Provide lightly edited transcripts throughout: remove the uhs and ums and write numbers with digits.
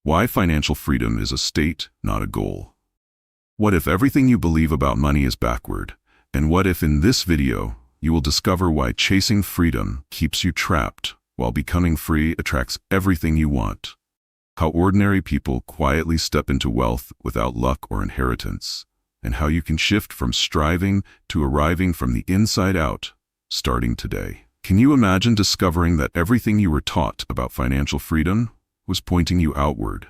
Why financial freedom is a state, not a goal. What if everything you believe about money is backward? And what if in this video, you will discover why chasing freedom keeps you trapped, while becoming free attracts everything you want? How ordinary people quietly step into wealth without luck or inheritance, and how you can shift from striving to arriving from the inside out, starting today. Can you imagine discovering that everything you were taught about financial freedom was pointing you outward,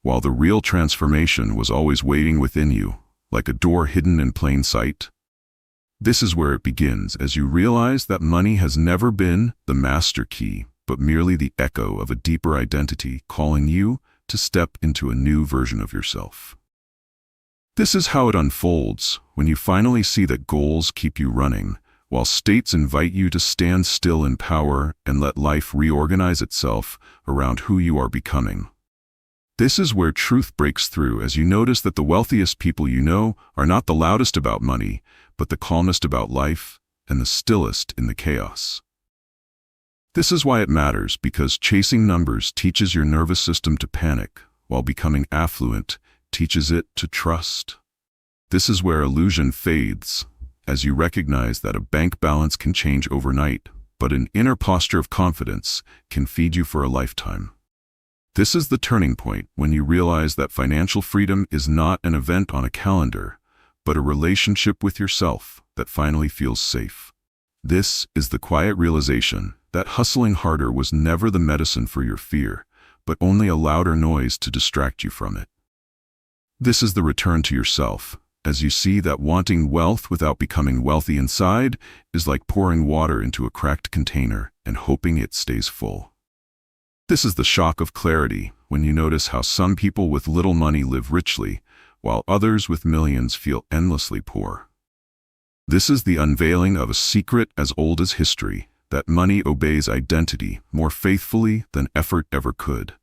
while the real transformation was always waiting within you, like a door hidden in plain sight? This is where it begins, as you realize that money has never been the master key, but merely the echo of a deeper identity calling you to step into a new version of yourself. This is how it unfolds when you finally see that goals keep you running, while states invite you to stand still in power and let life reorganize itself around who you are becoming. This is where truth breaks through, as you notice that the wealthiest people you know are not the loudest about money, but the calmest about life and the stillest in the chaos. This is why it matters, because chasing numbers teaches your nervous system to panic, while becoming affluent teaches it to trust. This is where illusion fades, as you recognize that a bank balance can change overnight, but an inner posture of confidence can feed you for a lifetime. This is the turning point when you realize that financial freedom is not an event on a calendar, but a relationship with yourself that finally feels safe. This is the quiet realization that hustling harder was never the medicine for your fear, but only a louder noise to distract you from it. This is the return to yourself, as you see that wanting wealth without becoming wealthy inside is like pouring water into a cracked container and hoping it stays full. This is the shock of clarity when you notice how some people with little money live richly, while others with millions feel endlessly poor. This is the unveiling of a secret as old as history, that money obeys identity more faithfully than effort ever could.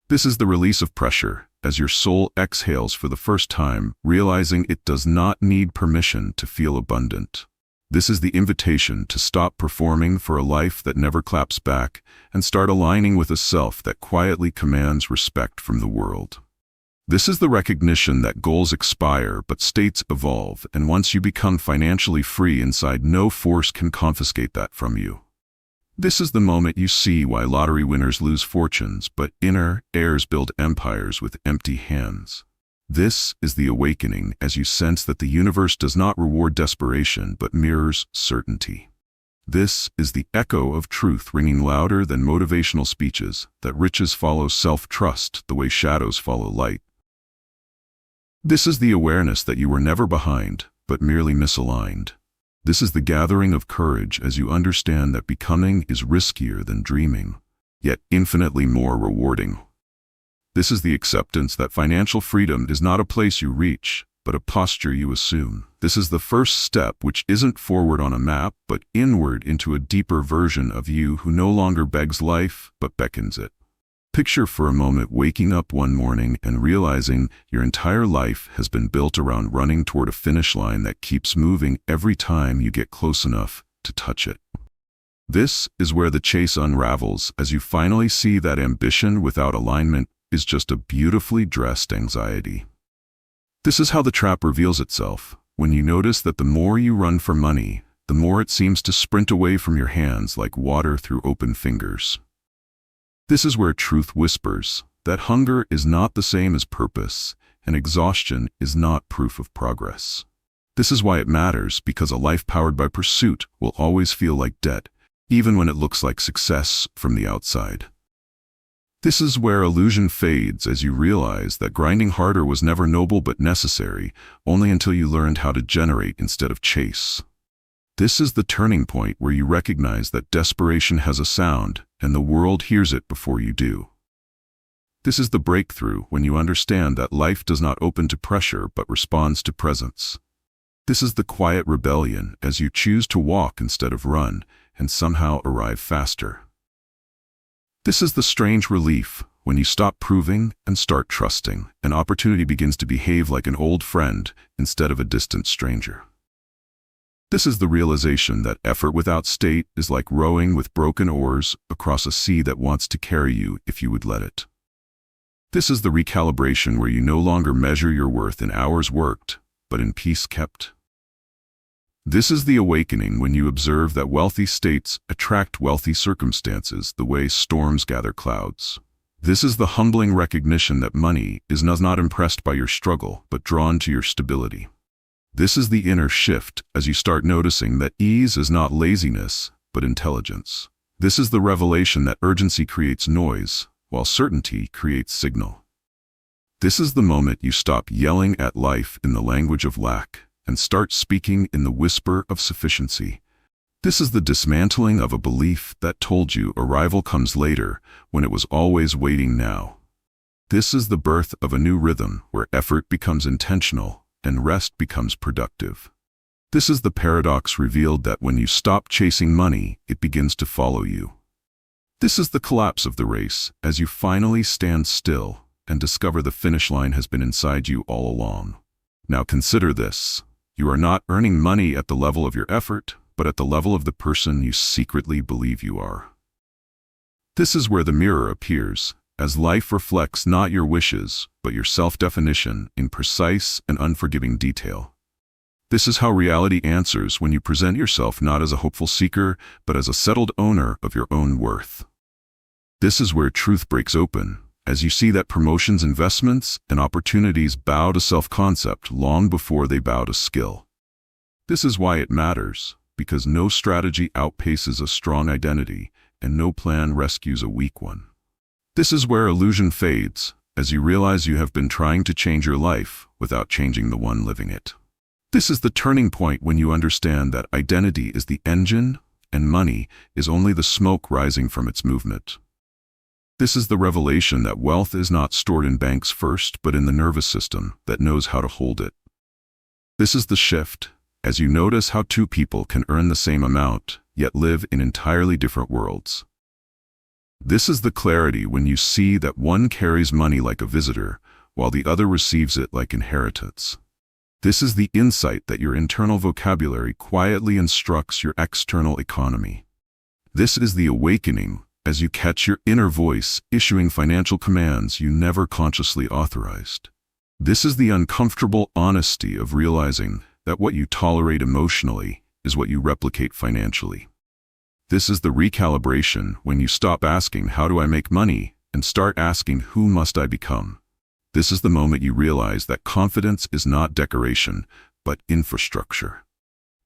This is the release of pressure, as your soul exhales for the first time, realizing it does not need permission to feel abundant. This is the invitation to stop performing for a life that never claps back and start aligning with a self that quietly commands respect from the world. This is the recognition that goals expire but states evolve, and once you become financially free inside, no force can confiscate that from you. This is the moment you see why lottery winners lose fortunes, but inner heirs build empires with empty hands. This is the awakening, as you sense that the universe does not reward desperation but mirrors certainty. This is the echo of truth ringing louder than motivational speeches, that riches follow self-trust the way shadows follow light. This is the awareness that you were never behind, but merely misaligned. This is the gathering of courage as you understand that becoming is riskier than dreaming, yet infinitely more rewarding. This is the acceptance that financial freedom is not a place you reach, but a posture you assume. This is the first step, which isn't forward on a map, but inward into a deeper version of you who no longer begs life, but beckons it. Picture for a moment waking up one morning and realizing your entire life has been built around running toward a finish line that keeps moving every time you get close enough to touch it. This is where the chase unravels, as you finally see that ambition without alignment is just a beautifully dressed anxiety. This is how the trap reveals itself, when you notice that the more you run for money, the more it seems to sprint away from your hands like water through open fingers. This is where truth whispers that hunger is not the same as purpose, and exhaustion is not proof of progress. This is why it matters, because a life powered by pursuit will always feel like debt, even when it looks like success from the outside. This is where illusion fades, as you realize that grinding harder was never noble but necessary, only until you learned how to generate instead of chase. This is the turning point where you recognize that desperation has a sound, and the world hears it before you do. This is the breakthrough when you understand that life does not open to pressure but responds to presence. This is the quiet rebellion, as you choose to walk instead of run, and somehow arrive faster. This is the strange relief when you stop proving and start trusting, and opportunity begins to behave like an old friend instead of a distant stranger. This is the realization that effort without state is like rowing with broken oars across a sea that wants to carry you if you would let it. This is the recalibration where you no longer measure your worth in hours worked, but in peace kept. This is the awakening when you observe that wealthy states attract wealthy circumstances the way storms gather clouds. This is the humbling recognition that money is not impressed by your struggle, but drawn to your stability. This is the inner shift as you start noticing that ease is not laziness, but intelligence. This is the revelation that urgency creates noise, while certainty creates signal. This is the moment you stop yelling at life in the language of lack and start speaking in the whisper of sufficiency. This is the dismantling of a belief that told you arrival comes later when it was always waiting now. This is the birth of a new rhythm where effort becomes intentional and rest becomes productive. This is the paradox revealed that when you stop chasing money, it begins to follow you. This is the collapse of the race as you finally stand still and discover the finish line has been inside you all along. Now consider this. You are not earning money at the level of your effort, but at the level of the person you secretly believe you are. This is where the mirror appears, as life reflects not your wishes, but your self-definition in precise and unforgiving detail. This is how reality answers when you present yourself not as a hopeful seeker, but as a settled owner of your own worth. This is where truth breaks open, as you see that promotions, investments, and opportunities bow to self-concept long before they bow to skill. This is why it matters, because no strategy outpaces a strong identity, and no plan rescues a weak one. This is where illusion fades, as you realize you have been trying to change your life without changing the one living it. This is the turning point when you understand that identity is the engine, and money is only the smoke rising from its movement. This is the revelation that wealth is not stored in banks first, but in the nervous system that knows how to hold it. This is the shift, as you notice how two people can earn the same amount, yet live in entirely different worlds. This is the clarity when you see that one carries money like a visitor, while the other receives it like inheritance. This is the insight that your internal vocabulary quietly instructs your external economy. This is the awakening as you catch your inner voice issuing financial commands you never consciously authorized. This is the uncomfortable honesty of realizing that what you tolerate emotionally is what you replicate financially. This is the recalibration when you stop asking, "How do I make money?" and start asking, "Who must I become?" This is the moment you realize that confidence is not decoration, but infrastructure.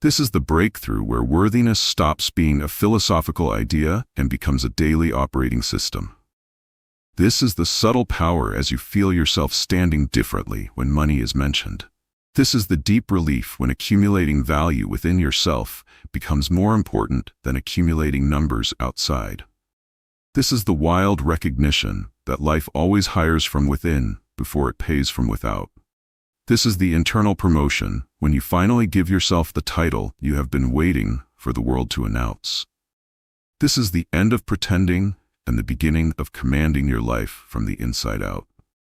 This is the breakthrough where worthiness stops being a philosophical idea and becomes a daily operating system. This is the subtle power as you feel yourself standing differently when money is mentioned. This is the deep relief when accumulating value within yourself becomes more important than accumulating numbers outside. This is the wild recognition that life always hires from within before it pays from without. This is the internal promotion when you finally give yourself the title you have been waiting for the world to announce. This is the end of pretending and the beginning of commanding your life from the inside out.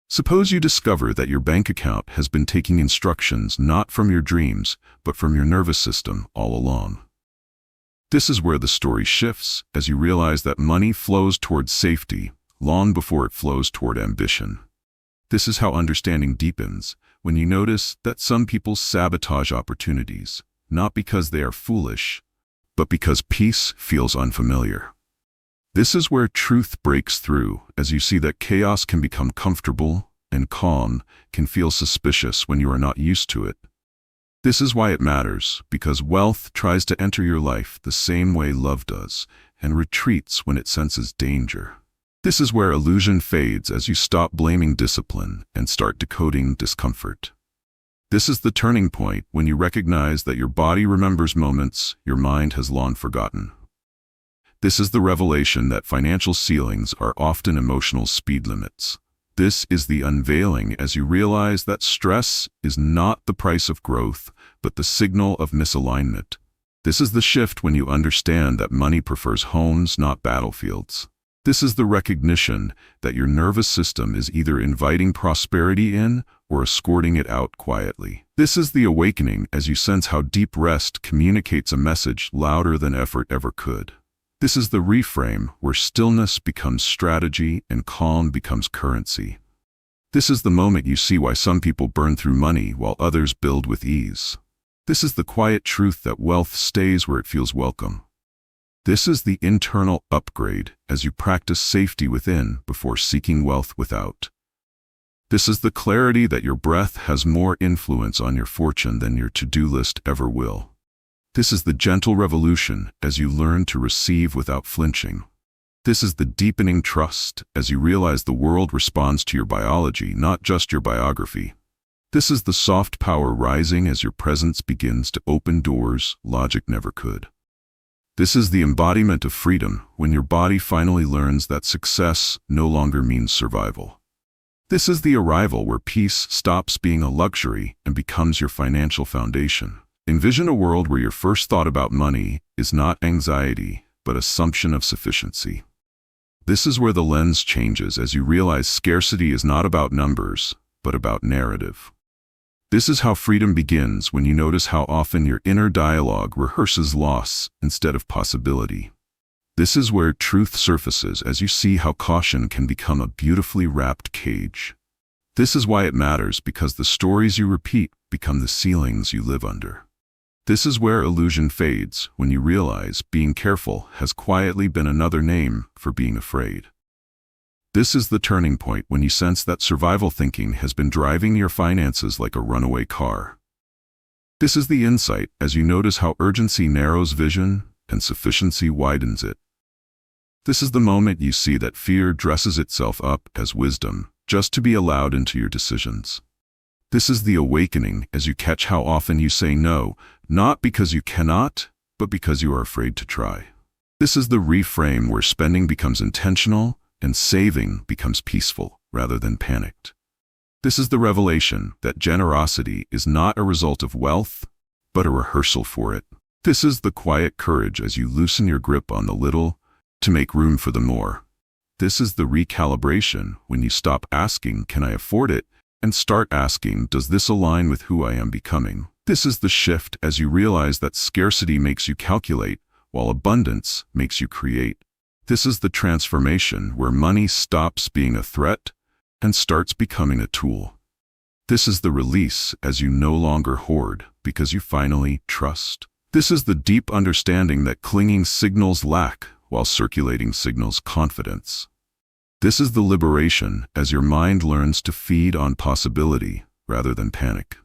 Suppose you discover that your bank account has been taking instructions not from your dreams, but from your nervous system all along. This is where the story shifts as you realize that money flows toward safety long before it flows toward ambition. This is how understanding deepens when you notice that some people sabotage opportunities, not because they are foolish, but because peace feels unfamiliar. This is where truth breaks through as you see that chaos can become comfortable and calm can feel suspicious when you are not used to it. This is why it matters, because wealth tries to enter your life the same way love does and retreats when it senses danger. This is where illusion fades as you stop blaming discipline and start decoding discomfort. This is the turning point when you recognize that your body remembers moments your mind has long forgotten. This is the revelation that financial ceilings are often emotional speed limits. This is the unveiling as you realize that stress is not the price of growth, but the signal of misalignment. This is the shift when you understand that money prefers homes, not battlefields. This is the recognition that your nervous system is either inviting prosperity in or escorting it out quietly. This is the awakening as you sense how deep rest communicates a message louder than effort ever could. This is the reframe where stillness becomes strategy and calm becomes currency. This is the moment you see why some people burn through money while others build with ease. This is the quiet truth that wealth stays where it feels welcome. This is the internal upgrade as you practice safety within before seeking wealth without. This is the clarity that your breath has more influence on your fortune than your to-do list ever will. This is the gentle revolution as you learn to receive without flinching. This is the deepening trust as you realize the world responds to your biology, not just your biography. This is the soft power rising as your presence begins to open doors logic never could. This is the embodiment of freedom when your body finally learns that success no longer means survival. This is the arrival where peace stops being a luxury and becomes your financial foundation. Envision a world where your first thought about money is not anxiety, but assumption of sufficiency. This is where the lens changes as you realize scarcity is not about numbers, but about narrative. This is how freedom begins when you notice how often your inner dialogue rehearses loss instead of possibility. This is where truth surfaces as you see how caution can become a beautifully wrapped cage. This is why it matters, because the stories you repeat become the ceilings you live under. This is where illusion fades when you realize being careful has quietly been another name for being afraid. This is the turning point when you sense that survival thinking has been driving your finances like a runaway car. This is the insight as you notice how urgency narrows vision and sufficiency widens it. This is the moment you see that fear dresses itself up as wisdom just to be allowed into your decisions. This is the awakening as you catch how often you say no, not because you cannot, but because you are afraid to try. This is the reframe where spending becomes intentional and saving becomes peaceful rather than panicked. This is the revelation that generosity is not a result of wealth, but a rehearsal for it. This is the quiet courage as you loosen your grip on the little to make room for the more. This is the recalibration when you stop asking, "Can I afford it?" and start asking, "Does this align with who I am becoming?" This is the shift as you realize that scarcity makes you calculate, while abundance makes you create. This is the transformation where money stops being a threat and starts becoming a tool. This is the release as you no longer hoard because you finally trust. This is the deep understanding that clinging signals lack while circulating signals confidence. This is the liberation as your mind learns to feed on possibility rather than panic.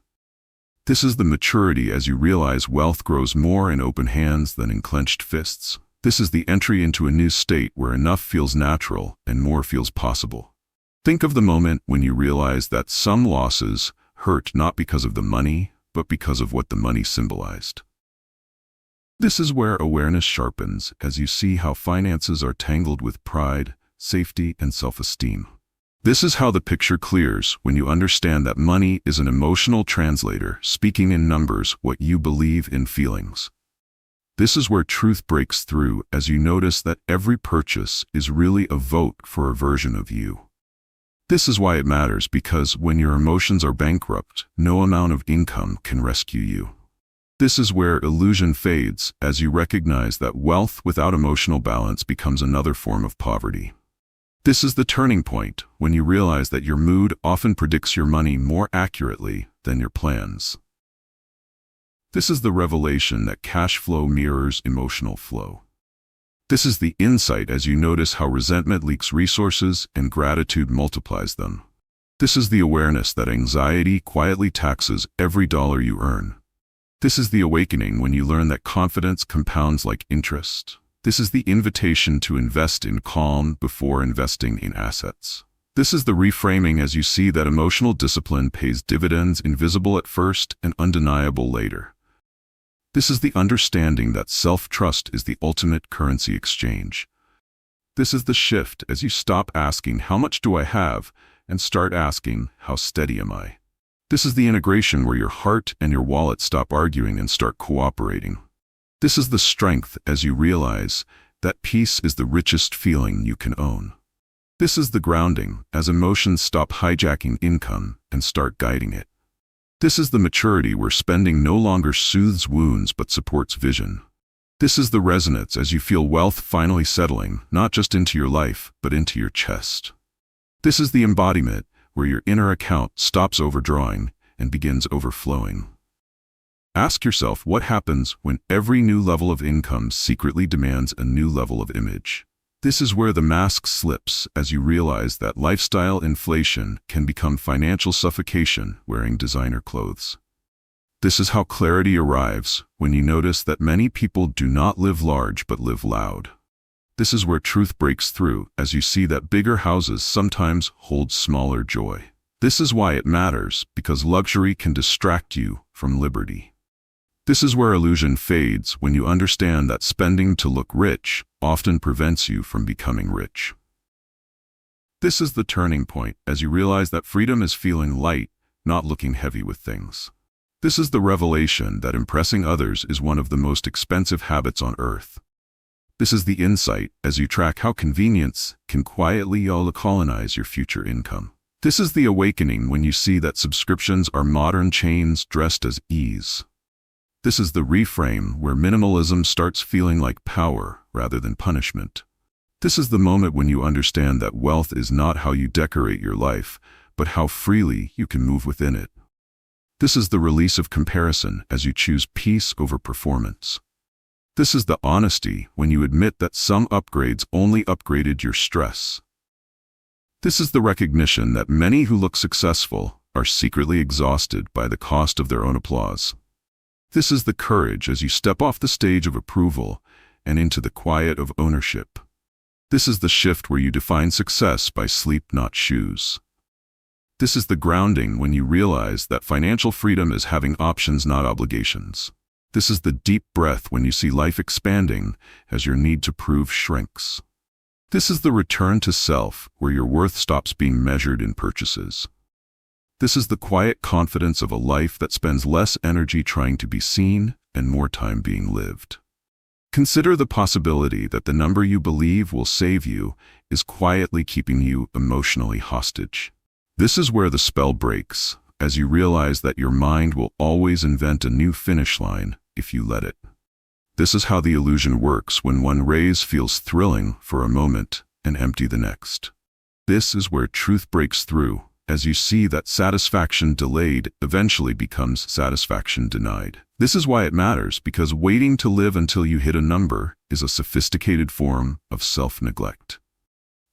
This is the maturity as you realize wealth grows more in open hands than in clenched fists. This is the entry into a new state where enough feels natural and more feels possible. Think of the moment when you realize that some losses hurt not because of the money, but because of what the money symbolized. This is where awareness sharpens as you see how finances are tangled with pride, safety, and self-esteem. This is how the picture clears when you understand that money is an emotional translator speaking in numbers what you believe in feelings. This is where truth breaks through as you notice that every purchase is really a vote for a version of you. This is why it matters, because when your emotions are bankrupt, no amount of income can rescue you. This is where illusion fades as you recognize that wealth without emotional balance becomes another form of poverty. This is the turning point when you realize that your mood often predicts your money more accurately than your plans. This is the revelation that cash flow mirrors emotional flow. This is the insight as you notice how resentment leaks resources and gratitude multiplies them. This is the awareness that anxiety quietly taxes every dollar you earn. This is the awakening when you learn that confidence compounds like interest. This is the invitation to invest in calm before investing in assets. This is the reframing as you see that emotional discipline pays dividends invisible at first and undeniable later. This is the understanding that self-trust is the ultimate currency exchange. This is the shift as you stop asking, "How much do I have?" and start asking, "How steady am I?" This is the integration where your heart and your wallet stop arguing and start cooperating. This is the strength as you realize that peace is the richest feeling you can own. This is the grounding as emotions stop hijacking income and start guiding it. This is the maturity where spending no longer soothes wounds but supports vision. This is the resonance as you feel wealth finally settling, not just into your life, but into your chest. This is the embodiment where your inner account stops overdrawing and begins overflowing. Ask yourself what happens when every new level of income secretly demands a new level of image. This is where the mask slips as you realize that lifestyle inflation can become financial suffocation wearing designer clothes. This is how clarity arrives when you notice that many people do not live large but live loud. This is where truth breaks through as you see that bigger houses sometimes hold smaller joy. This is why it matters, because luxury can distract you from liberty. This is where illusion fades when you understand that spending to look rich often prevents you from becoming rich. This is the turning point as you realize that freedom is feeling light, not looking heavy with things. This is the revelation that impressing others is one of the most expensive habits on earth. This is the insight as you track how convenience can quietly colonize your future income. This is the awakening when you see that subscriptions are modern chains dressed as ease. This is the reframe where minimalism starts feeling like power rather than punishment. This is the moment when you understand that wealth is not how you decorate your life, but how freely you can move within it. This is the release of comparison as you choose peace over performance. This is the honesty when you admit that some upgrades only upgraded your stress. This is the recognition that many who look successful are secretly exhausted by the cost of their own applause. This is the courage as you step off the stage of approval and into the quiet of ownership. This is the shift where you define success by sleep, not shoes. This is the grounding when you realize that financial freedom is having options, not obligations. This is the deep breath when you see life expanding as your need to prove shrinks. This is the return to self where your worth stops being measured in purchases. This is the quiet confidence of a life that spends less energy trying to be seen and more time being lived. Consider the possibility that the number you believe will save you is quietly keeping you emotionally hostage. This is where the spell breaks, as you realize that your mind will always invent a new finish line if you let it. This is how the illusion works when one raise feels thrilling for a moment and empty the next. This is where truth breaks through, as you see that satisfaction delayed eventually becomes satisfaction denied. This is why it matters, because waiting to live until you hit a number is a sophisticated form of self-neglect.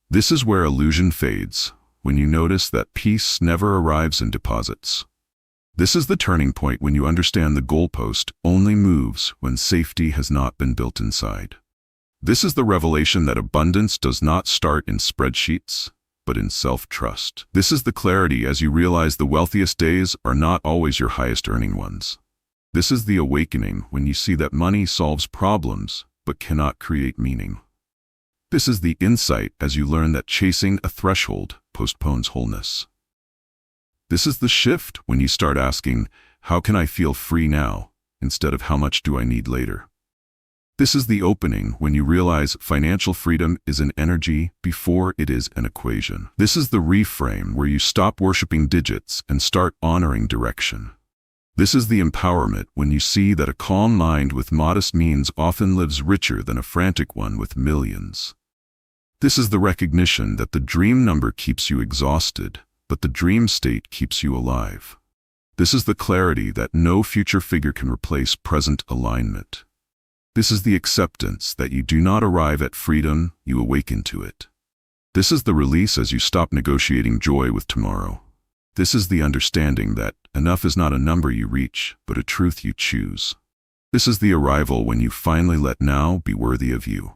This is where illusion fades, when you notice that peace never arrives in deposits. This is the turning point when you understand the goalpost only moves when safety has not been built inside. This is the revelation that abundance does not start in spreadsheets, but in self-trust. This is the clarity as you realize the wealthiest days are not always your highest earning ones. This is the awakening when you see that money solves problems, but cannot create meaning. This is the insight as you learn that chasing a threshold postpones wholeness. This is the shift when you start asking, how can I feel free now, instead of how much do I need later? This is the opening when you realize financial freedom is an energy before it is an equation. This is the reframe where you stop worshiping digits and start honoring direction. This is the empowerment when you see that a calm mind with modest means often lives richer than a frantic one with millions. This is the recognition that the dream number keeps you exhausted, but the dream state keeps you alive. This is the clarity that no future figure can replace present alignment. This is the acceptance that you do not arrive at freedom, you awaken to it. This is the release as you stop negotiating joy with tomorrow. This is the understanding that enough is not a number you reach, but a truth you choose. This is the arrival when you finally let now be worthy of you.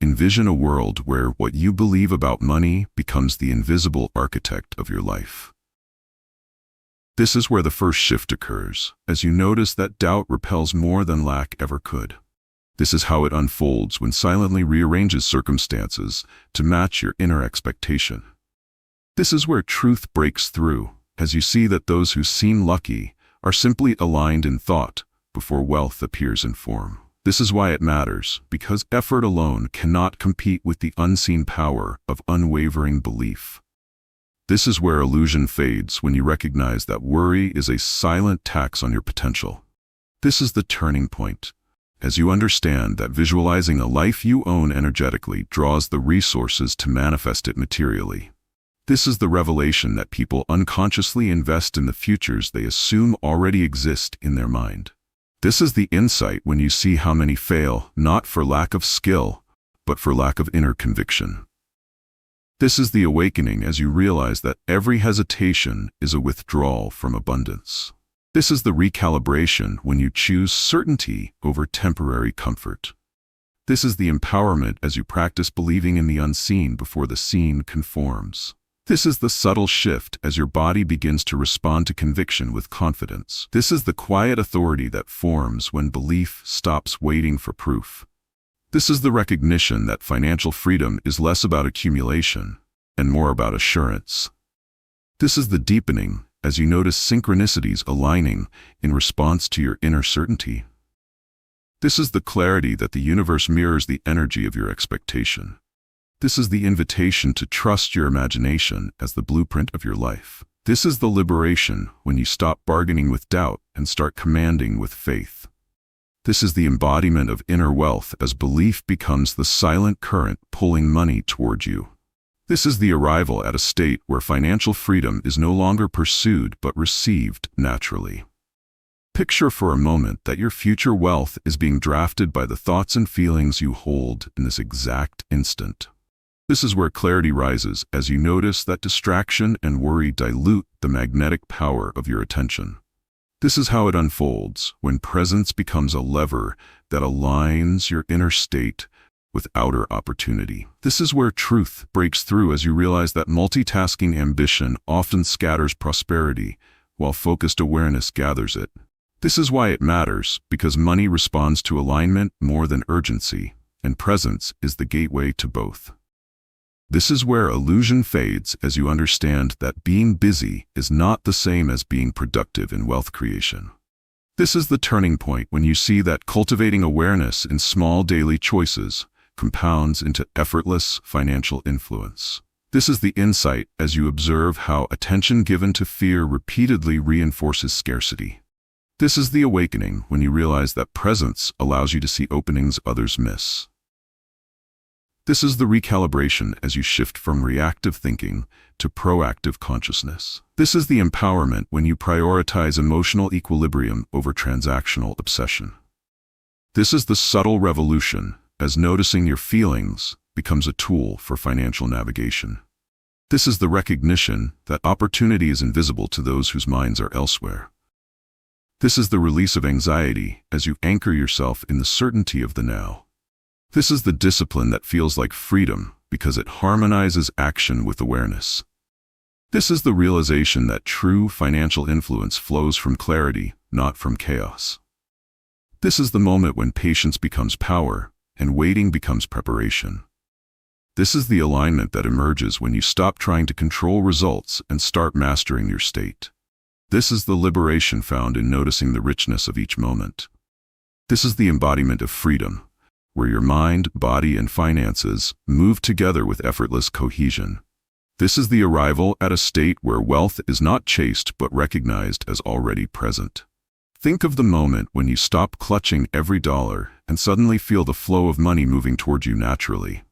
Envision a world where what you believe about money becomes the invisible architect of your life. This is where the first shift occurs, as you notice that doubt repels more than lack ever could. This is how it unfolds when silently rearranges circumstances to match your inner expectation. This is where truth breaks through, as you see that those who seem lucky are simply aligned in thought before wealth appears in form. This is why it matters, because effort alone cannot compete with the unseen power of unwavering belief. This is where illusion fades when you recognize that worry is a silent tax on your potential. This is the turning point, as you understand that visualizing a life you own energetically draws the resources to manifest it materially. This is the revelation that people unconsciously invest in the futures they assume already exist in their mind. This is the insight when you see how many fail, not for lack of skill, but for lack of inner conviction. This is the awakening as you realize that every hesitation is a withdrawal from abundance. This is the recalibration when you choose certainty over temporary comfort. This is the empowerment as you practice believing in the unseen before the seen conforms. This is the subtle shift as your body begins to respond to conviction with confidence. This is the quiet authority that forms when belief stops waiting for proof. This is the recognition that financial freedom is less about accumulation and more about assurance. This is the deepening as you notice synchronicities aligning in response to your inner certainty. This is the clarity that the universe mirrors the energy of your expectation. This is the invitation to trust your imagination as the blueprint of your life. This is the liberation when you stop bargaining with doubt and start commanding with faith. This is the embodiment of inner wealth as belief becomes the silent current pulling money toward you. This is the arrival at a state where financial freedom is no longer pursued but received naturally. Picture for a moment that your future wealth is being drafted by the thoughts and feelings you hold in this exact instant. This is where clarity rises as you notice that distraction and worry dilute the magnetic power of your attention. This is how it unfolds when presence becomes a lever that aligns your inner state with outer opportunity. This is where truth breaks through as you realize that multitasking ambition often scatters prosperity, while focused awareness gathers it. This is why it matters, because money responds to alignment more than urgency, and presence is the gateway to both. This is where illusion fades as you understand that being busy is not the same as being productive in wealth creation. This is the turning point when you see that cultivating awareness in small daily choices compounds into effortless financial influence. This is the insight as you observe how attention given to fear repeatedly reinforces scarcity. This is the awakening when you realize that presence allows you to see openings others miss. This is the recalibration as you shift from reactive thinking to proactive consciousness. This is the empowerment when you prioritize emotional equilibrium over transactional obsession. This is the subtle revolution as noticing your feelings becomes a tool for financial navigation. This is the recognition that opportunity is invisible to those whose minds are elsewhere. This is the release of anxiety as you anchor yourself in the certainty of the now. This is the discipline that feels like freedom because it harmonizes action with awareness. This is the realization that true financial influence flows from clarity, not from chaos. This is the moment when patience becomes power and waiting becomes preparation. This is the alignment that emerges when you stop trying to control results and start mastering your state. This is the liberation found in noticing the richness of each moment. This is the embodiment of freedom, where your mind, body, and finances move together with effortless cohesion. This is the arrival at a state where wealth is not chased but recognized as already present. Think of the moment when you stop clutching every dollar and suddenly feel the flow of money moving toward you naturally.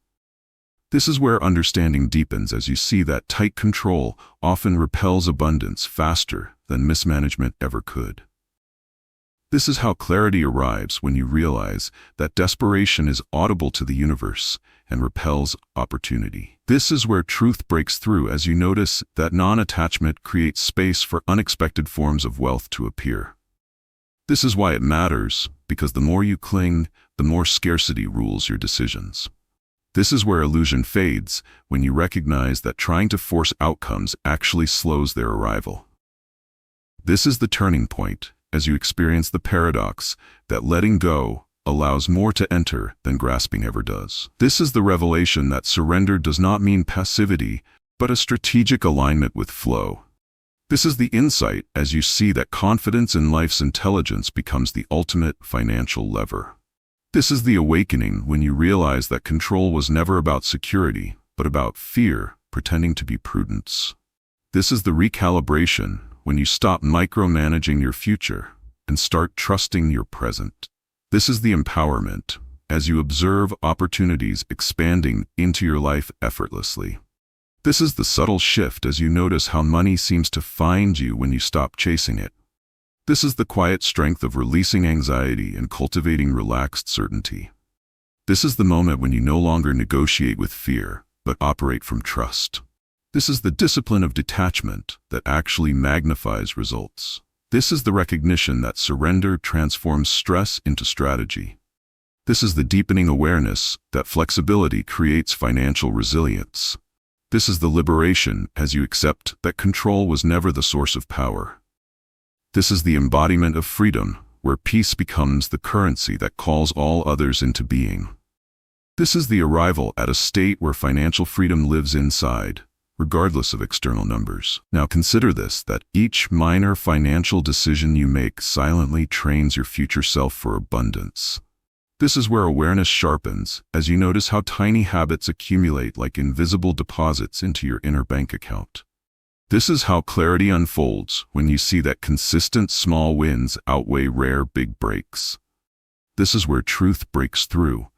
This is where understanding deepens as you see that tight control often repels abundance faster than mismanagement ever could. This is how clarity arrives when you realize that desperation is audible to the universe and repels opportunity. This is where truth breaks through as you notice that non-attachment creates space for unexpected forms of wealth to appear. This is why it matters, because the more you cling, the more scarcity rules your decisions. This is where illusion fades when you recognize that trying to force outcomes actually slows their arrival. This is the turning point as you experience the paradox that letting go allows more to enter than grasping ever does. This is the revelation that surrender does not mean passivity, but a strategic alignment with flow. This is the insight as you see that confidence in life's intelligence becomes the ultimate financial lever. This is the awakening when you realize that control was never about security, but about fear pretending to be prudence. This is the recalibration when you stop micromanaging your future and start trusting your present. This is the empowerment as you observe opportunities expanding into your life effortlessly. This is the subtle shift as you notice how money seems to find you when you stop chasing it. This is the quiet strength of releasing anxiety and cultivating relaxed certainty. This is the moment when you no longer negotiate with fear, but operate from trust. This is the discipline of detachment that actually magnifies results. This is the recognition that surrender transforms stress into strategy. This is the deepening awareness that flexibility creates financial resilience. This is the liberation as you accept that control was never the source of power. This is the embodiment of freedom, where peace becomes the currency that calls all others into being. This is the arrival at a state where financial freedom lives inside, regardless of external numbers. Now consider this, that each minor financial decision you make silently trains your future self for abundance. This is where awareness sharpens as you notice how tiny habits accumulate like invisible deposits into your inner bank account. This is how clarity unfolds when you see that consistent small wins outweigh rare big breaks. This is where truth breaks through,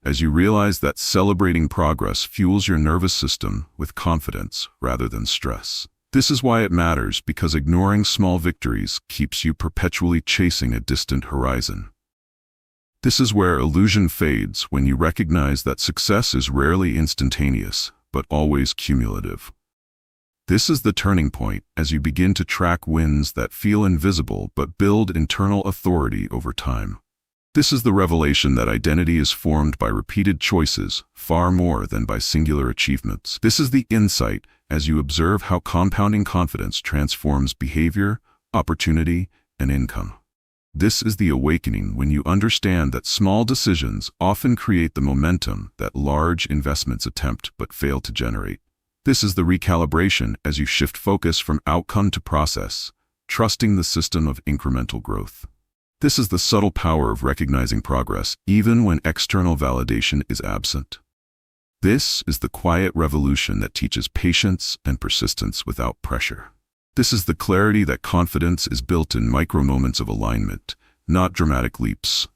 as you realize that celebrating progress fuels your nervous system with confidence rather than stress. This is why it matters, because ignoring small victories keeps you perpetually chasing a distant horizon. This is where illusion fades when you recognize that success is rarely instantaneous, but always cumulative. This is the turning point as you begin to track wins that feel invisible but build internal authority over time. This is the revelation that identity is formed by repeated choices far more than by singular achievements. This is the insight as you observe how compounding confidence transforms behavior, opportunity, and income. This is the awakening when you understand that small decisions often create the momentum that large investments attempt but fail to generate. This is the recalibration as you shift focus from outcome to process, trusting the system of incremental growth. This is the subtle power of recognizing progress even when external validation is absent. This is the quiet revolution that teaches patience and persistence without pressure. This is the clarity that confidence is built in micro moments of alignment, not dramatic leaps.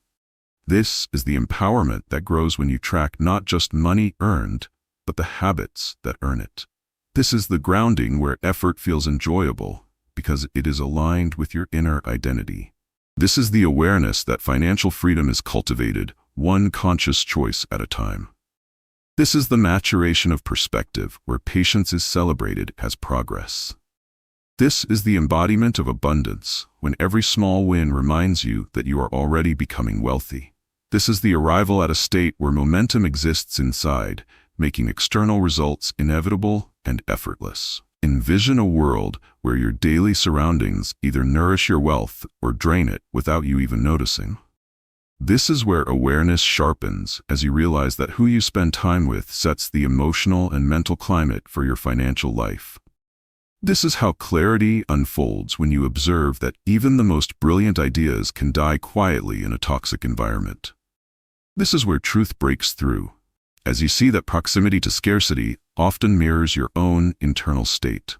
This is the empowerment that grows when you track not just money earned, but the habits that earn it. This is the grounding where effort feels enjoyable because it is aligned with your inner identity. This is the awareness that financial freedom is cultivated one conscious choice at a time. This is the maturation of perspective where patience is celebrated as progress. This is the embodiment of abundance when every small win reminds you that you are already becoming wealthy. This is the arrival at a state where momentum exists inside, making external results inevitable and effortless. Envision a world where your daily surroundings either nourish your wealth or drain it without you even noticing. This is where awareness sharpens as you realize that who you spend time with sets the emotional and mental climate for your financial life. This is how clarity unfolds when you observe that even the most brilliant ideas can die quietly in a toxic environment. This is where truth breaks through, as you see that proximity to scarcity often mirrors your own internal state.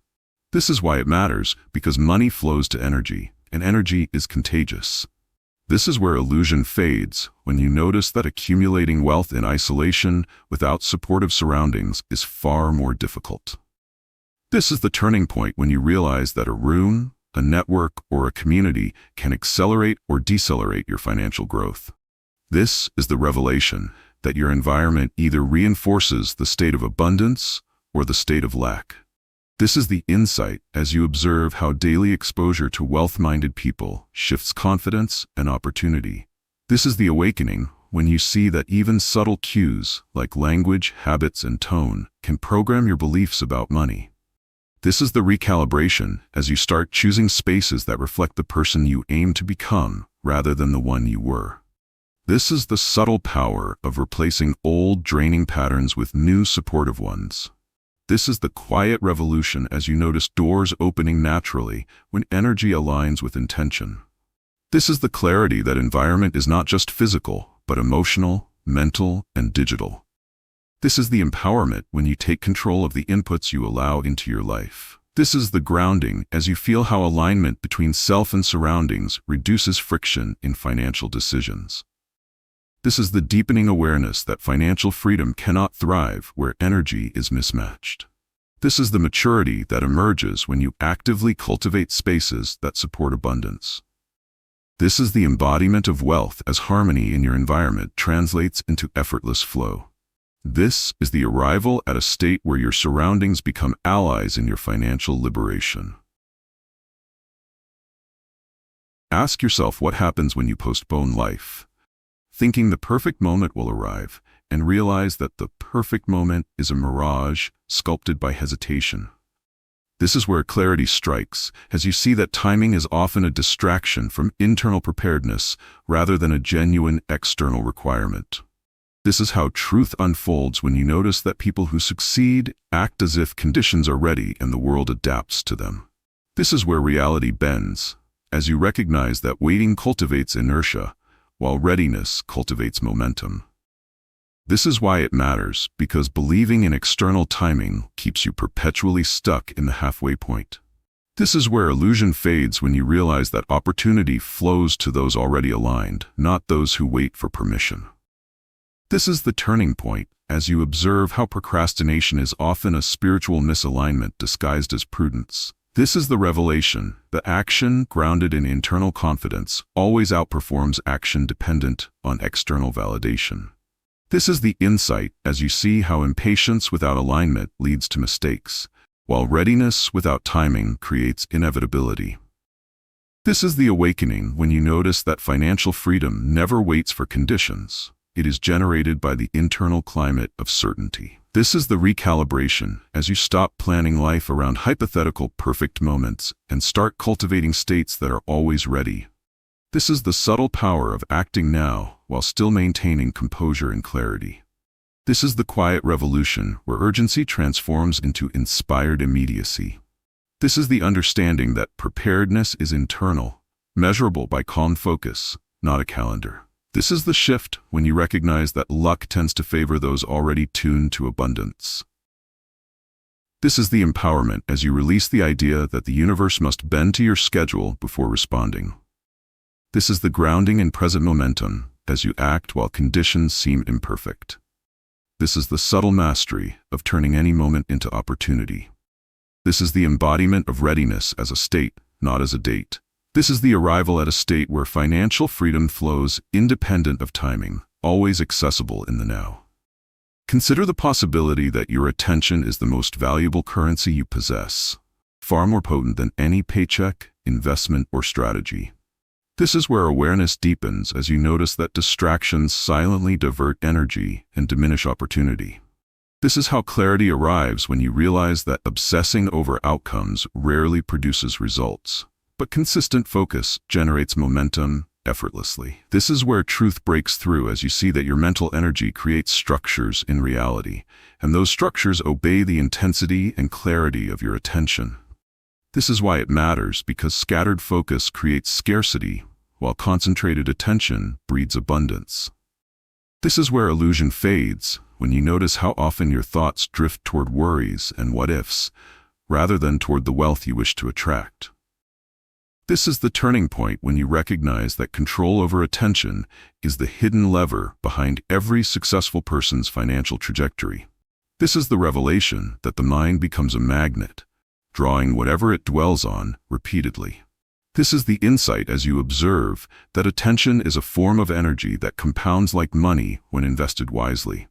This is why it matters, because money flows to energy, and energy is contagious. This is where illusion fades when you notice that accumulating wealth in isolation without supportive surroundings is far more difficult. This is the turning point when you realize that a room, a network, or a community can accelerate or decelerate your financial growth. This is the revelation that your environment either reinforces the state of abundance or the state of lack. This is the insight as you observe how daily exposure to wealth-minded people shifts confidence and opportunity. This is the awakening when you see that even subtle cues like language, habits, and tone can program your beliefs about money. This is the recalibration as you start choosing spaces that reflect the person you aim to become rather than the one you were. This is the subtle power of replacing old draining patterns with new supportive ones. This is the quiet revolution as you notice doors opening naturally when energy aligns with intention. This is the clarity that environment is not just physical, but emotional, mental, and digital. This is the empowerment when you take control of the inputs you allow into your life. This is the grounding as you feel how alignment between self and surroundings reduces friction in financial decisions. This is the deepening awareness that financial freedom cannot thrive where energy is mismatched. This is the maturity that emerges when you actively cultivate spaces that support abundance. This is the embodiment of wealth as harmony in your environment translates into effortless flow. This is the arrival at a state where your surroundings become allies in your financial liberation. Ask yourself what happens when you postpone life, thinking the perfect moment will arrive, and realize that the perfect moment is a mirage sculpted by hesitation. This is where clarity strikes, as you see that timing is often a distraction from internal preparedness rather than a genuine external requirement. This is how truth unfolds when you notice that people who succeed act as if conditions are ready and the world adapts to them. This is where reality bends, as you recognize that waiting cultivates inertia, while readiness cultivates momentum. This is why it matters, because believing in external timing keeps you perpetually stuck in the halfway point. This is where illusion fades when you realize that opportunity flows to those already aligned, not those who wait for permission. This is the turning point, as you observe how procrastination is often a spiritual misalignment disguised as prudence. This is the revelation that action grounded in internal confidence always outperforms action dependent on external validation. This is the insight as you see how impatience without alignment leads to mistakes, while readiness without timing creates inevitability. This is the awakening when you notice that financial freedom never waits for conditions. It is generated by the internal climate of certainty. This is the recalibration as you stop planning life around hypothetical perfect moments and start cultivating states that are always ready. This is the subtle power of acting now while still maintaining composure and clarity. This is the quiet revolution where urgency transforms into inspired immediacy. This is the understanding that preparedness is internal, measurable by calm focus, not a calendar. This is the shift when you recognize that luck tends to favor those already tuned to abundance. This is the empowerment as you release the idea that the universe must bend to your schedule before responding. This is the grounding in present momentum as you act while conditions seem imperfect. This is the subtle mastery of turning any moment into opportunity. This is the embodiment of readiness as a state, not as a date. This is the arrival at a state where financial freedom flows independent of timing, always accessible in the now. Consider the possibility that your attention is the most valuable currency you possess, far more potent than any paycheck, investment, or strategy. This is where awareness deepens as you notice that distractions silently divert energy and diminish opportunity. This is how clarity arrives when you realize that obsessing over outcomes rarely produces results, but consistent focus generates momentum effortlessly. This is where truth breaks through as you see that your mental energy creates structures in reality, and those structures obey the intensity and clarity of your attention. This is why it matters, because scattered focus creates scarcity, while concentrated attention breeds abundance. This is where illusion fades, when you notice how often your thoughts drift toward worries and what-ifs, rather than toward the wealth you wish to attract. This is the turning point when you recognize that control over attention is the hidden lever behind every successful person's financial trajectory. This is the revelation that the mind becomes a magnet, drawing whatever it dwells on repeatedly. This is the insight as you observe that attention is a form of energy that compounds like money when invested wisely.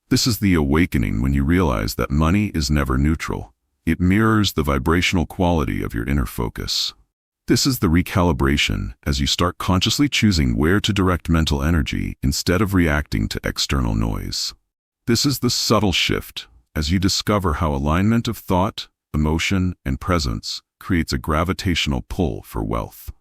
This is the awakening when you realize that money is never neutral. It mirrors the vibrational quality of your inner focus. This is the recalibration as you start consciously choosing where to direct mental energy instead of reacting to external noise. This is the subtle shift as you discover how alignment of thought, emotion, and presence creates a gravitational pull for wealth.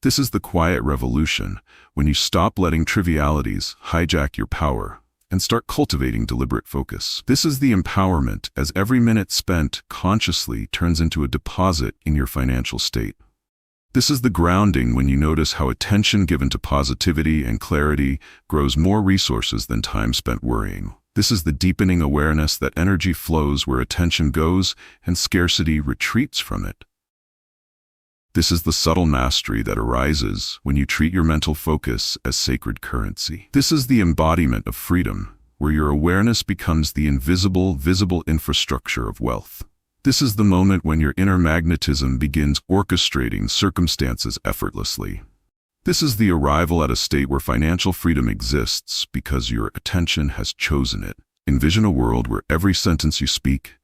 This is the quiet revolution when you stop letting trivialities hijack your power and start cultivating deliberate focus. This is the empowerment as every minute spent consciously turns into a deposit in your financial state. This is the grounding when you notice how attention given to positivity and clarity grows more resources than time spent worrying. This is the deepening awareness that energy flows where attention goes and scarcity retreats from it. This is the subtle mastery that arises when you treat your mental focus as sacred currency. This is the embodiment of freedom where your awareness becomes the invisible, visible infrastructure of wealth. This is the moment when your inner magnetism begins orchestrating circumstances effortlessly. This is the arrival at a state where financial freedom exists because your attention has chosen it. Envision a world where every sentence you speak,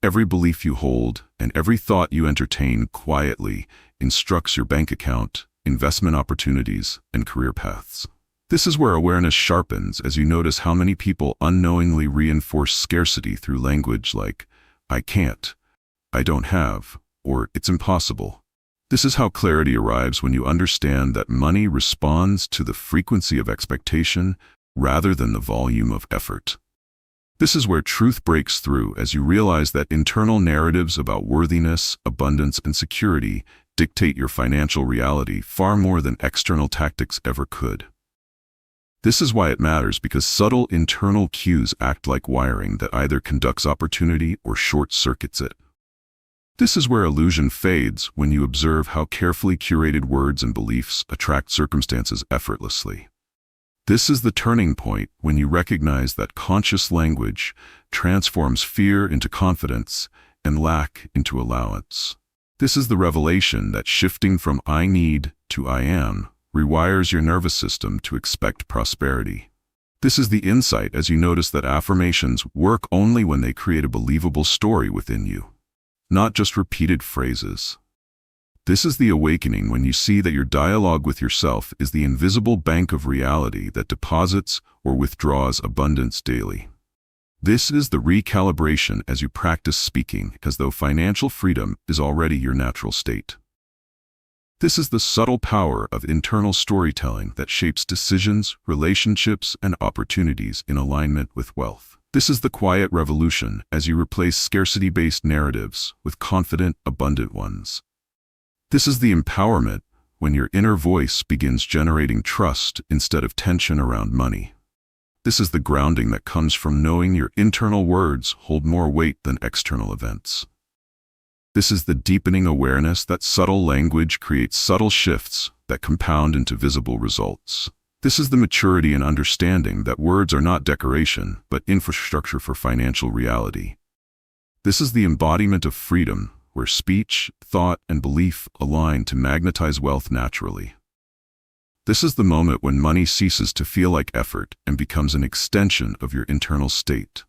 every belief you hold, and every thought you entertain quietly instructs your bank account, investment opportunities, and career paths. This is where awareness sharpens as you notice how many people unknowingly reinforce scarcity through language like, "I can't," "I don't have," or "it's impossible." This is how clarity arrives when you understand that money responds to the frequency of expectation rather than the volume of effort. This is where truth breaks through as you realize that internal narratives about worthiness, abundance, and security dictate your financial reality far more than external tactics ever could. This is why it matters, because subtle internal cues act like wiring that either conducts opportunity or short-circuits it. This is where illusion fades when you observe how carefully curated words and beliefs attract circumstances effortlessly. This is the turning point when you recognize that conscious language transforms fear into confidence and lack into allowance. This is the revelation that shifting from "I need" to "I am" rewires your nervous system to expect prosperity. This is the insight as you notice that affirmations work only when they create a believable story within you, not just repeated phrases. This is the awakening when you see that your dialogue with yourself is the invisible bank of reality that deposits or withdraws abundance daily. This is the recalibration as you practice speaking as though financial freedom is already your natural state. This is the subtle power of internal storytelling that shapes decisions, relationships, and opportunities in alignment with wealth. This is the quiet revolution as you replace scarcity-based narratives with confident, abundant ones. This is the empowerment when your inner voice begins generating trust instead of tension around money. This is the grounding that comes from knowing your internal words hold more weight than external events. This is the deepening awareness that subtle language creates subtle shifts that compound into visible results. This is the maturity and understanding that words are not decoration, but infrastructure for financial reality. This is the embodiment of freedom, where speech, thought, and belief align to magnetize wealth naturally. This is the moment when money ceases to feel like effort and becomes an extension of your internal state.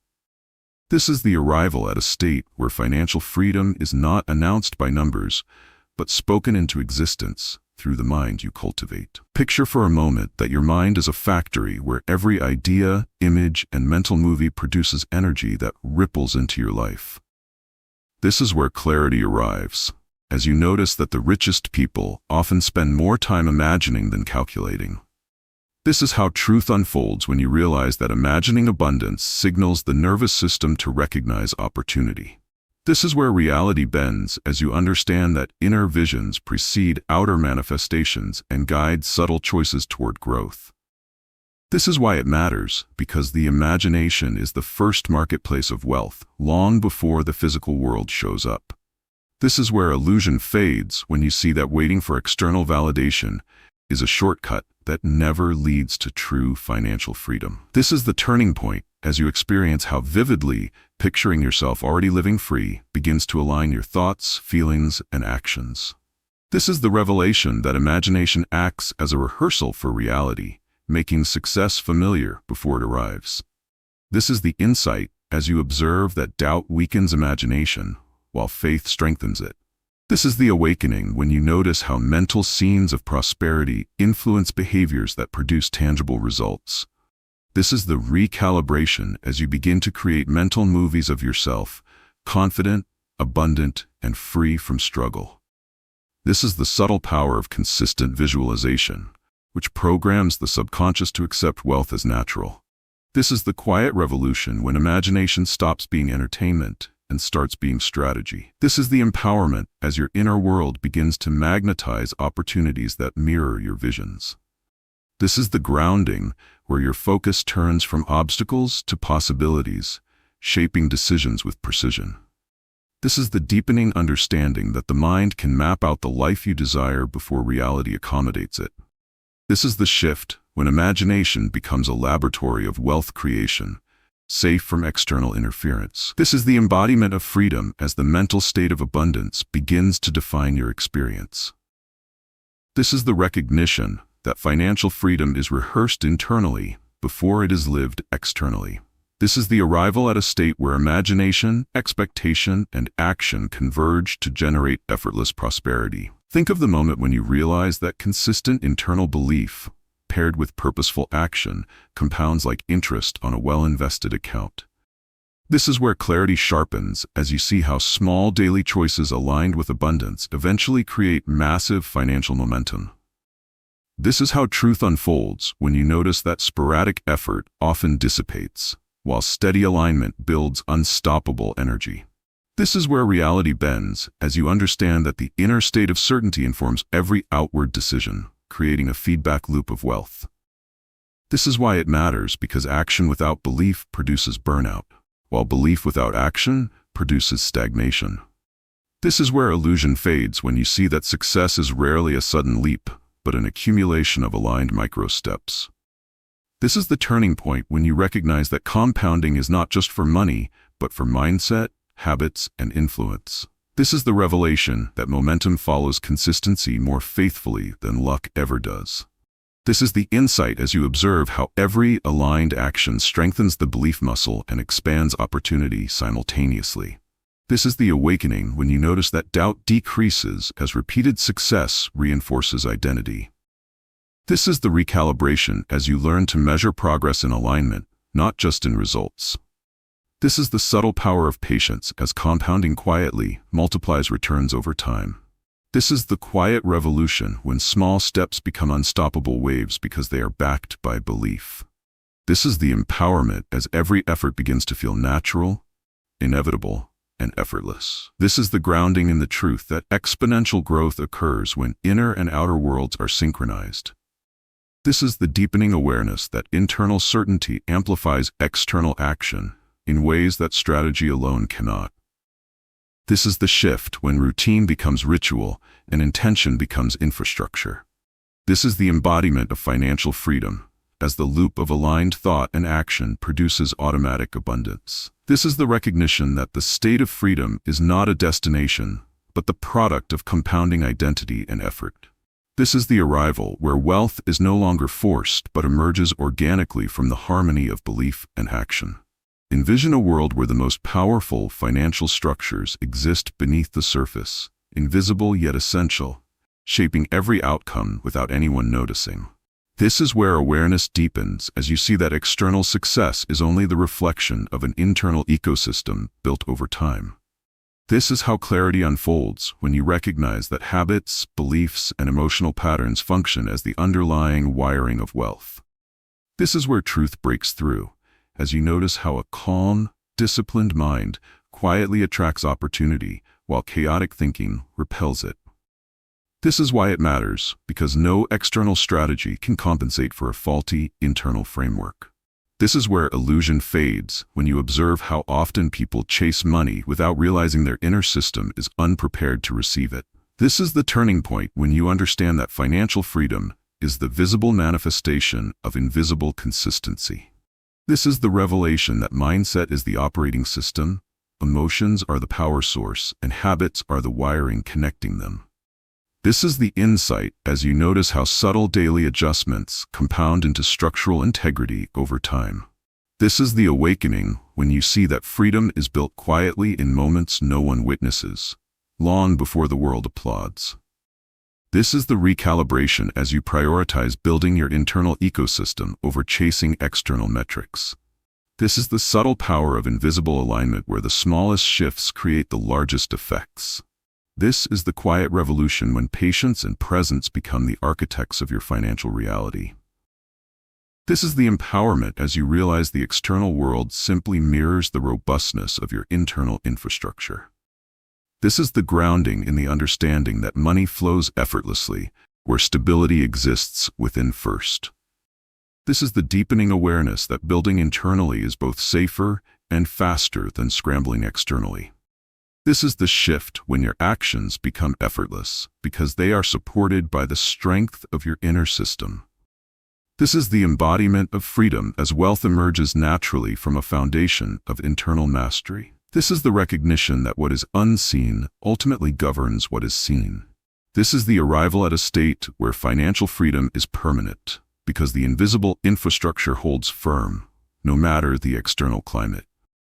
This is the arrival at a state where financial freedom is not announced by numbers, but spoken into existence through the mind you cultivate. Picture for a moment that your mind is a factory where every idea, image, and mental movie produces energy that ripples into your life. This is where clarity arrives, as you notice that the richest people often spend more time imagining than calculating. This is how truth unfolds when you realize that imagining abundance signals the nervous system to recognize opportunity. This is where reality bends as you understand that inner visions precede outer manifestations and guide subtle choices toward growth. This is why it matters, because the imagination is the first marketplace of wealth, long before the physical world shows up. This is where illusion fades when you see that waiting for external validation is a shortcut that never leads to true financial freedom. This is the turning point as you experience how vividly picturing yourself already living free begins to align your thoughts, feelings, and actions. This is the revelation that imagination acts as a rehearsal for reality, making success familiar before it arrives. This is the insight as you observe that doubt weakens imagination, while faith strengthens it. This is the awakening when you notice how mental scenes of prosperity influence behaviors that produce tangible results. This is the recalibration as you begin to create mental movies of yourself, confident, abundant, and free from struggle. This is the subtle power of consistent visualization, which programs the subconscious to accept wealth as natural. This is the quiet revolution when imagination stops being entertainment and starts being strategy. This is the empowerment as your inner world begins to magnetize opportunities that mirror your visions. This is the grounding where your focus turns from obstacles to possibilities, shaping decisions with precision. This is the deepening understanding that the mind can map out the life you desire before reality accommodates it. This is the shift when imagination becomes a laboratory of wealth creation, safe from external interference. This is the embodiment of freedom as the mental state of abundance begins to define your experience. This is the recognition that financial freedom is rehearsed internally before it is lived externally. This is the arrival at a state where imagination, expectation, and action converge to generate effortless prosperity. Think of the moment when you realize that consistent internal belief, paired with purposeful action, compounds like interest on a well-invested account. This is where clarity sharpens as you see how small daily choices aligned with abundance eventually create massive financial momentum. This is how truth unfolds when you notice that sporadic effort often dissipates, while steady alignment builds unstoppable energy. This is where reality bends as you understand that the inner state of certainty informs every outward decision, creating a feedback loop of wealth. This is why it matters, because action without belief produces burnout, while belief without action produces stagnation. This is where illusion fades when you see that success is rarely a sudden leap, but an accumulation of aligned micro-steps. This is the turning point when you recognize that compounding is not just for money, but for mindset, habits, and influence. This is the revelation that momentum follows consistency more faithfully than luck ever does. This is the insight as you observe how every aligned action strengthens the belief muscle and expands opportunity simultaneously. This is the awakening when you notice that doubt decreases as repeated success reinforces identity. This is the recalibration as you learn to measure progress in alignment, not just in results. This is the subtle power of patience as compounding quietly multiplies returns over time. This is the quiet revolution when small steps become unstoppable waves because they are backed by belief. This is the empowerment as every effort begins to feel natural, inevitable, and effortless. This is the grounding in the truth that exponential growth occurs when inner and outer worlds are synchronized. This is the deepening awareness that internal certainty amplifies external action in ways that strategy alone cannot. This is the shift when routine becomes ritual and intention becomes infrastructure. This is the embodiment of financial freedom, as the loop of aligned thought and action produces automatic abundance. This is the recognition that the state of freedom is not a destination, but the product of compounding identity and effort. This is the arrival where wealth is no longer forced but emerges organically from the harmony of belief and action. Envision a world where the most powerful financial structures exist beneath the surface, invisible yet essential, shaping every outcome without anyone noticing. This is where awareness deepens as you see that external success is only the reflection of an internal ecosystem built over time. This is how clarity unfolds when you recognize that habits, beliefs, and emotional patterns function as the underlying wiring of wealth. This is where truth breaks through, as you notice how a calm, disciplined mind quietly attracts opportunity while chaotic thinking repels it. This is why it matters, because no external strategy can compensate for a faulty internal framework. This is where illusion fades when you observe how often people chase money without realizing their inner system is unprepared to receive it. This is the turning point when you understand that financial freedom is the visible manifestation of invisible consistency. This is the revelation that mindset is the operating system, emotions are the power source, and habits are the wiring connecting them. This is the insight as you notice how subtle daily adjustments compound into structural integrity over time. This is the awakening when you see that freedom is built quietly in moments no one witnesses, long before the world applauds. This is the recalibration as you prioritize building your internal ecosystem over chasing external metrics. This is the subtle power of invisible alignment where the smallest shifts create the largest effects. This is the quiet revolution when patience and presence become the architects of your financial reality. This is the empowerment as you realize the external world simply mirrors the robustness of your internal infrastructure. This is the grounding in the understanding that money flows effortlessly, where stability exists within first. This is the deepening awareness that building internally is both safer and faster than scrambling externally. This is the shift when your actions become effortless because they are supported by the strength of your inner system. This is the embodiment of freedom as wealth emerges naturally from a foundation of internal mastery. This is the recognition that what is unseen ultimately governs what is seen. This is the arrival at a state where financial freedom is permanent, because the invisible infrastructure holds firm, no matter the external climate.